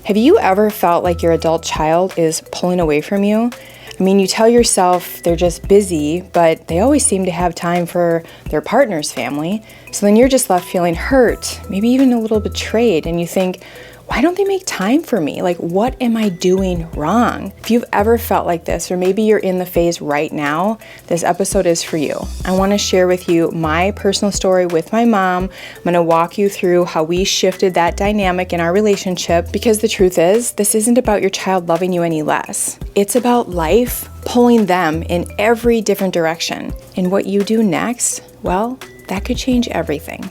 Have you ever felt like your adult child is pulling away from you? I mean, you tell yourself they're just busy, but they always seem to have time for their partner's family. So then you're just left feeling hurt, maybe even a little betrayed, and you think, why don't they make time for me? Like, what am I doing wrong? If you've ever felt like this, or maybe you're in the phase right now, this episode is for you. I want to share with you my personal story with my mom. I'm going to walk you through how we shifted that dynamic in our relationship, because the truth is, this isn't about your child loving you any less. It's about life pulling them in every different direction. And what you do next, well, that could change everything.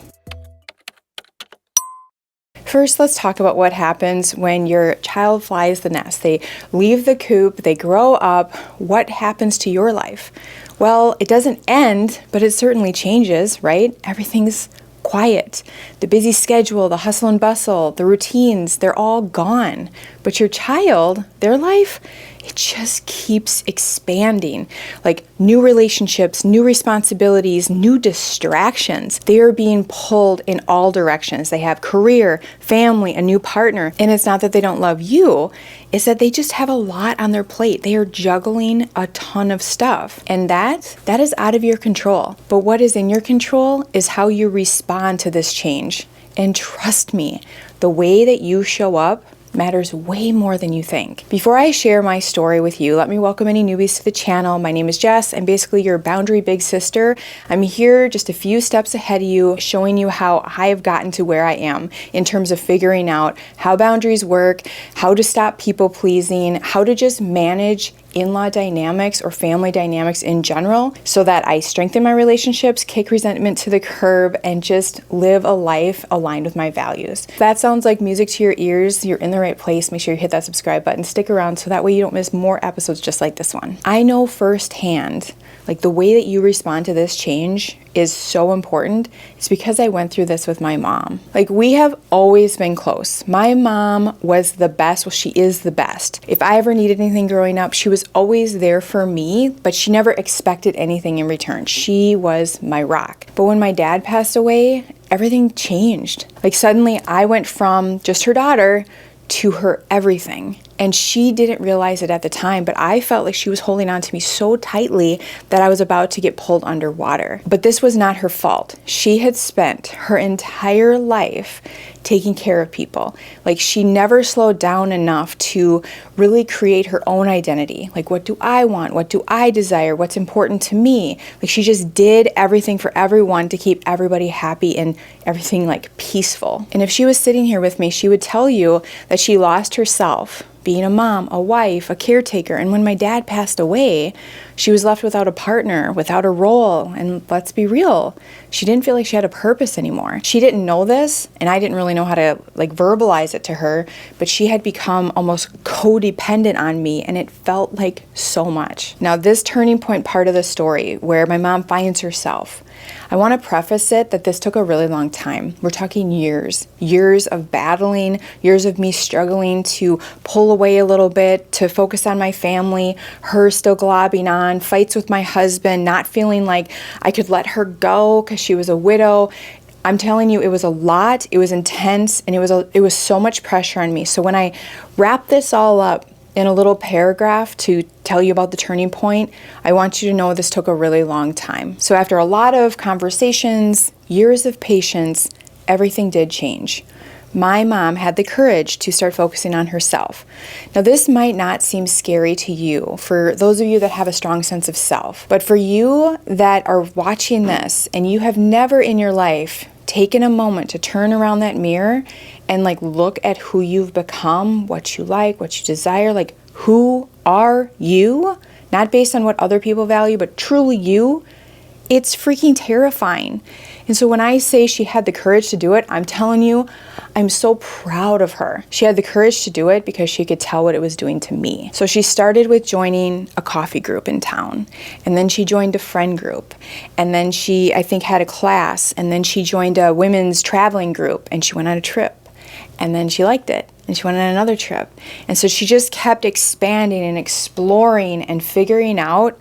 First, let's talk about what happens when your child flies the nest. They leave the coop, they grow up. What happens to your life? Well, it doesn't end, but it certainly changes, right? Everything's quiet. The busy schedule, the hustle and bustle, the routines, they're all gone. But your child, their life, it just keeps expanding. Like new relationships, new responsibilities, new distractions. They are being pulled in all directions. They have career, family, a new partner. And it's not that they don't love you, it's that they just have a lot on their plate. They are juggling a ton of stuff. And that is out of your control. But what is in your control is how you respond to this change. And trust me, the way that you show up matters way more than you think. Before I share my story with you, let me welcome any newbies to the channel. My name is Jess. I'm basically your boundary big sister. I'm here just a few steps ahead of you, showing you how I have gotten to where I am in terms of figuring out how boundaries work, how to stop people pleasing, how to just manage in-law dynamics or family dynamics in general, so that I strengthen my relationships, kick resentment to the curb, and just live a life aligned with my values. If that sounds like music to your ears, you're in the right place. Make sure you hit that subscribe button, stick around so that way you don't miss more episodes just like this one. I know firsthand, like the way that you respond to this change is so important. It's because I went through this with my mom. Like, we have always been close. My mom was the best. Well, she is the best. If I ever needed anything growing up, she was always there for me, but she never expected anything in return. She was my rock. But when my dad passed away, everything changed. Like, suddenly I went from just her daughter to her everything. And she didn't realize it at the time, but I felt like she was holding on to me so tightly that I was about to get pulled underwater. But this was not her fault. She had spent her entire life taking care of people. Like, she never slowed down enough to really create her own identity. Like, what do I want? What do I desire? What's important to me? Like, she just did everything for everyone to keep everybody happy and everything like peaceful. And if she was sitting here with me, she would tell you that she lost herself being a mom, a wife, a caretaker. And when my dad passed away, she was left without a partner, without a role. And let's be real, she didn't feel like she had a purpose anymore. She didn't know this, and I didn't really know how to like verbalize it to her, but she had become almost codependent on me, and it felt like so much. Now, this turning point part of the story where my mom finds herself, I want to preface it that this took a really long time. We're talking years of battling, years of me struggling to pull away a little bit, to focus on my family, her still globbing on, fights with my husband, not feeling like I could let her go because she was a widow. I'm telling you, it was a lot, it was intense, and it was so much pressure on me. So when I wrap this all up in a little paragraph to tell you about the turning point, I want you to know this took a really long time. So after a lot of conversations, years of patience, everything did change. My mom had the courage to start focusing on herself. Now, this might not seem scary to you, for those of you that have a strong sense of self, but for you that are watching this and you have never in your life taken a moment to turn around that mirror and like look at who you've become, what you like, what you desire, like who are you? Not based on what other people value, but truly you. It's freaking terrifying. And so when I say she had the courage to do it, I'm telling you, I'm so proud of her. She had the courage to do it because she could tell what it was doing to me. So she started with joining a coffee group in town, and then she joined a friend group, and then she, I think, had a class, and then she joined a women's traveling group, and she went on a trip, and then she liked it, and she went on another trip. And so she just kept expanding and exploring and figuring out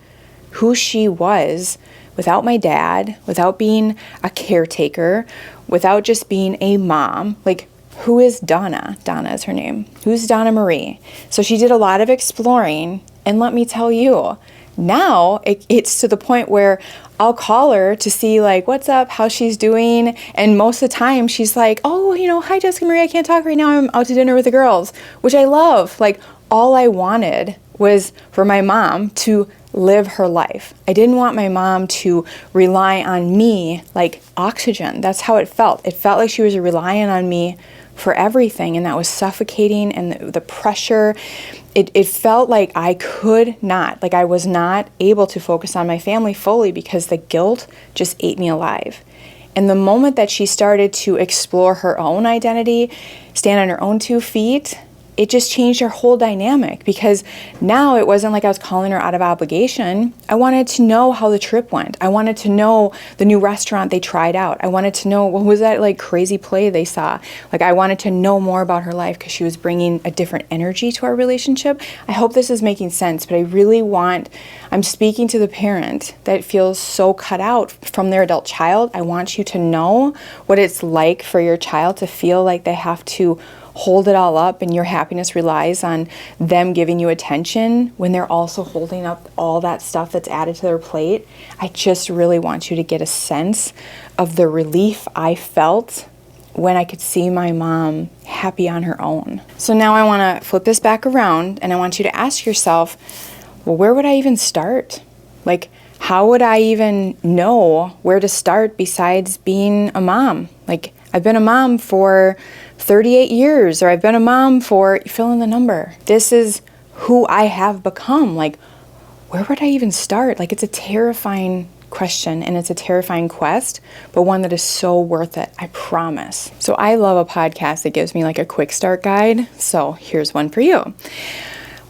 who she was without my dad, without being a caretaker, without just being a mom, like who is Donna? Donna is her name. Who's Donna Marie? So she did a lot of exploring, and let me tell you, now it's to the point where I'll call her to see like, what's up, how she's doing. And most of the time she's like, oh, hi, Jessica Marie, I can't talk right now. I'm out to dinner with the girls, which I love. Like, all I wanted was for my mom to live her life. I didn't want my mom to rely on me like oxygen. That's how it felt. It felt like she was relying on me for everything, and that was suffocating, and the pressure, it felt like I could not, like I was not able to focus on my family fully because the guilt just ate me alive. And the moment that she started to explore her own identity, stand on her own 2 feet, it just changed our whole dynamic, because now it wasn't like I was calling her out of obligation. I wanted to know how the trip went. I wanted to know the new restaurant they tried out. I wanted to know what was that like crazy play they saw. Like, I wanted to know more about her life because she was bringing a different energy to our relationship. I hope this is making sense, but I'm speaking to the parent that feels so cut out from their adult child. I want you to know what it's like for your child to feel like they have to hold it all up and your happiness relies on them giving you attention when they're also holding up all that stuff that's added to their plate. I just really want you to get a sense of the relief I felt when I could see my mom happy on her own. So now I want to flip this back around, and I want you to ask yourself, well, where would I even start? Like, how would I even know where to start besides being a mom? Like, I've been a mom for 38 years, or I've been a mom for, fill in the number. This is who I have become. Like, where would I even start? Like, it's a terrifying question, and it's a terrifying quest, but one that is so worth it, I promise. So I love a podcast that gives me like a quick start guide. So here's one for you.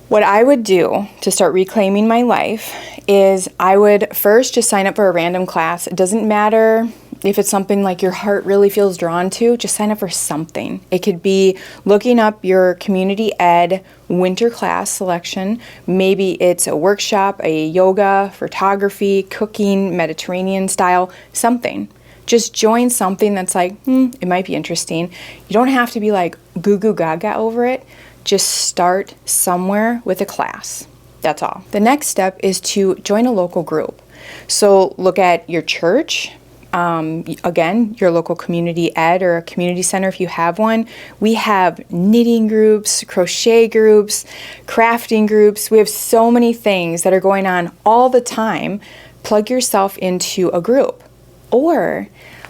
What I would do to start reclaiming my life is I would first just sign up for a random class. It doesn't matter if it's something like your heart really feels drawn to, just sign up for something. It could be looking up your community ed winter class selection. Maybe it's a workshop, a yoga, photography, cooking, Mediterranean style, something. Just join something that's like, it might be interesting. You don't have to be like goo goo gaga over it. Just start somewhere with a class. That's all. The next step is to join a local group. So look at your church, again, your local community ed or a community center if you have one. We have knitting groups, crochet groups, crafting groups. We have so many things that are going on all the time. Plug yourself into a group. Or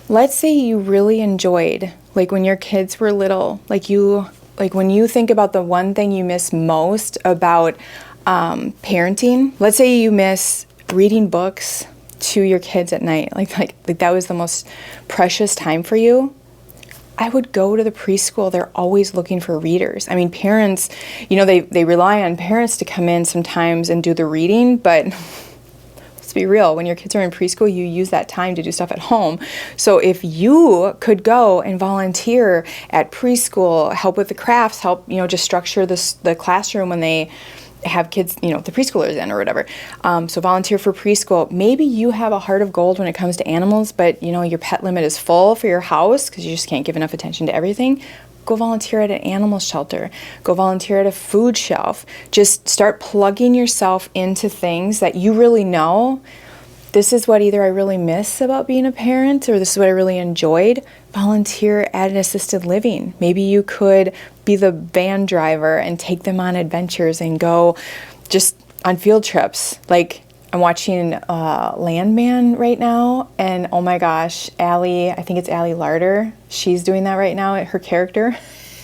let's say you really enjoyed, like when your kids were little, like when you think about the one thing you miss most about parenting, let's say you miss reading books to your kids at night, like that was the most precious time for you. I would go to the preschool. They're always looking for readers. I mean, parents, they rely on parents to come in sometimes and do the reading, but let's be real, when your kids are in preschool, you use that time to do stuff at home. So if you could go and volunteer at preschool, help with the crafts, help, just structure the classroom when they have kids, the preschoolers in or whatever. So volunteer for preschool. Maybe you have a heart of gold when it comes to animals, but your pet limit is full for your house because you just can't give enough attention to everything. Go volunteer at an animal shelter. Go volunteer at a food shelf. Just start plugging yourself into things that you really know. This is what either I really miss about being a parent, or this is what I really enjoyed. Volunteer at an assisted living. Maybe you could be the van driver and take them on adventures and go just on field trips. Like, I'm watching Landman right now, and oh my gosh, I think it's Allie Larder. She's doing that right now, her character.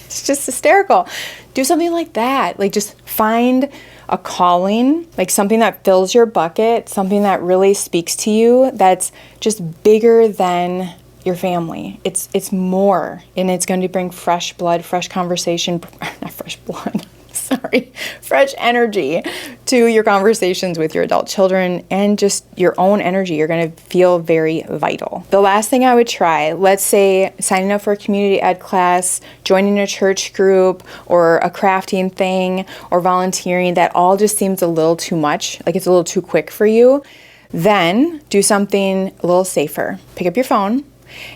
It's just hysterical. Do something like that. Like, just find a calling, like something that fills your bucket, something that really speaks to you, that's just bigger than your family. It's more, and it's going to bring fresh blood, fresh conversation, not fresh blood, sorry, fresh energy to your conversations with your adult children, and just your own energy. You're going to feel very vital. The last thing I would try, let's say signing up for a community ed class, joining a church group, or a crafting thing, or volunteering, that all just seems a little too much, like it's a little too quick for you. Then do something a little safer. Pick up your phone.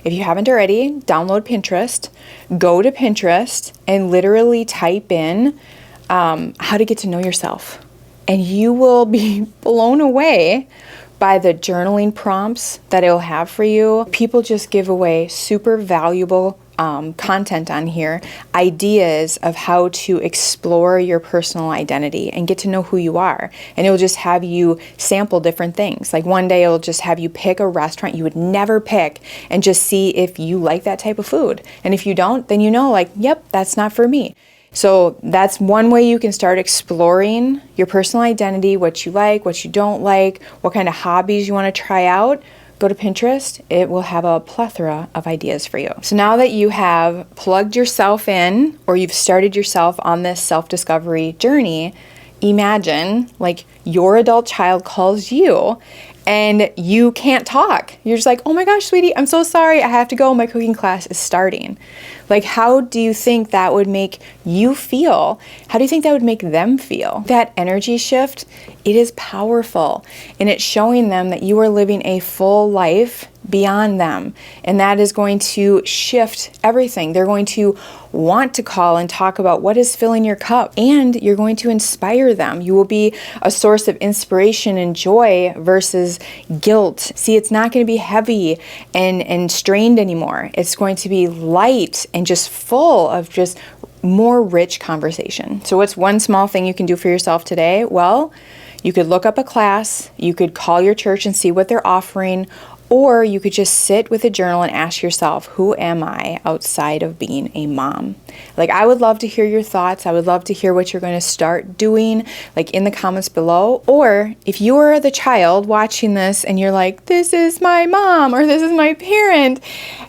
If you haven't already, download Pinterest, go to Pinterest and literally type in how to get to know yourself. And you will be blown away by the journaling prompts that it'll have for you. People just give away super valuable content on here, ideas of how to explore your personal identity and get to know who you are. And it'll just have you sample different things. Like one day it'll just have you pick a restaurant you would never pick and just see if you like that type of food. And if you don't, then you know, like, yep, that's not for me. So that's one way you can start exploring your personal identity, what you like, what you don't like, what kind of hobbies you want to try out. Go to Pinterest. It will have a plethora of ideas for you. So now that you have plugged yourself in, or you've started yourself on this self-discovery journey, imagine like your adult child calls you and you can't talk. You're just like, oh my gosh, sweetie, I'm so sorry. I have to go. My cooking class is starting. Like, how do you think that would make you feel? How do you think that would make them feel? That energy shift, it is powerful. And it's showing them that you are living a full life beyond them. And that is going to shift everything. They're going to want to call and talk about what is filling your cup. And you're going to inspire them. You will be a source of inspiration and joy versus guilt. See, it's not going to be heavy and strained anymore. It's going to be light and just full of just more rich conversation. So what's one small thing you can do for yourself today? Well, you could look up a class, you could call your church and see what they're offering, or you could just sit with a journal and ask yourself, who am I outside of being a mom? Like, I would love to hear your thoughts. I would love to hear what you're going to start doing, like in the comments below. Or if you are the child watching this and you're like, this is my mom or this is my parent,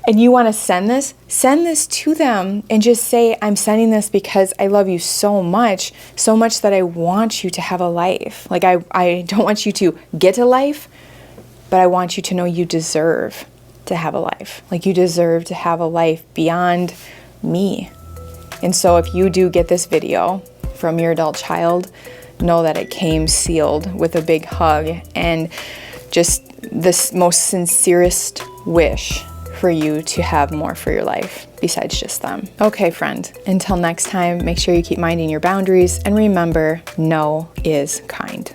and you want to send this to them and just say, I'm sending this because I love you so much that I want you to have a life. Like, I don't want you to get a life, but I want you to know you deserve to have a life. Like, you deserve to have a life beyond me. And so if you do get this video from your adult child, know that it came sealed with a big hug and just the most sincerest wish for you to have more for your life besides just them. Okay, friend, until next time, make sure you keep minding your boundaries and remember, no is kind.